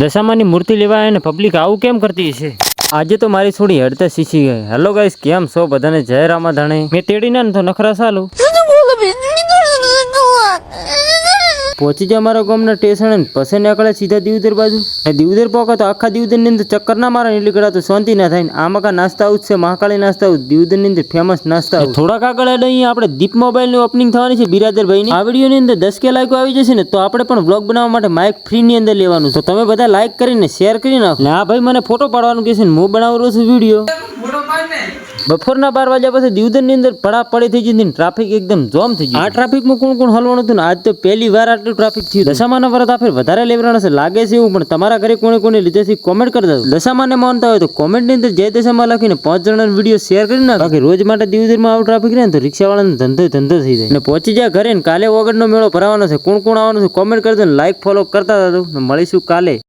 દશામાની મૂર્તિ લેવા આવે ને પબ્લિક આવું કેમ કરતી છે? આજે તો મારી થોડી હડતા શીખી ગઈ. હેલો ગાઈસ, કેમ છો બધાને? જય રામાધાણે. મેં તેડી ના તો નખરા સાલું પહોંચી જાય મારા ગામના સ્ટેશન પછી નીકળે સીધા દીવદર બાજુ. દીવદર પહોંચે તો આખા દીવદર ની અંદર ચક્કર ના મારે એટલી કડા તો શાંતિ ના થાય. આમાં કા નાસ્તા આવું છે, મહાકાળી નાસ્તા આવું દીવદર ની અંદર ફેમસ નાસ્તા. થોડાક આગળ અહીં આપણે દીપ મોબાઈલ ની ઓપનિંગ થવાની છે બિરાદરભાઈ ની. આ વિડીયો ની અંદર 10K લાઈકો આવી જશે ને તો આપણે પણ વ્લોગ બનાવવા માટે માઇક ફ્રી ની અંદર લેવાનું છે. તો તમે બધા લાઈક કરીને શેર કરી નાખો. ને આ ભાઈ મને ફોટો પાડવાનું કે છે ને હું બનાવું છું વિડીયો. બપોરના 12 વાગ્યા પછી દીવદર ની અંદર પડી થઈ જતી ટ્રાફિક એકદમ જામ થઈ ગયું. આ ટ્રાફિકમાં કોણ કોણ હલવાનું હતું ને આજ તો પહેલી વાર આટલું ટ્રાફિક થયું. દશામાના વ્રત આ ફેર વધારે લેવરાણ છે લાગે છે એવું, પણ તમારા ઘરે કોને કોને લીધેથી કોમેન્ટ કરી દો. દશામાને માનતા હોય તો કોમેન્ટ ની અંદર જય દશામાં લખીને 5 જણાનો વિડીયો શેર કરી નાખો. બાકી રોજ માટે દીવદરમાં આવું ટ્રાફિક રહે ને તો રિક્ષાવાળાનો ધંધો થઈ જાય. ને પહોંચી જાય ઘરે ને કાલે વગરનો મેળો ભરાવાનો છે. કોણ કોણ આવવાનું છે કોમેન્ટ કરી દો. લાઈક ફોલો કરતા હતા. મળીશું કાલે.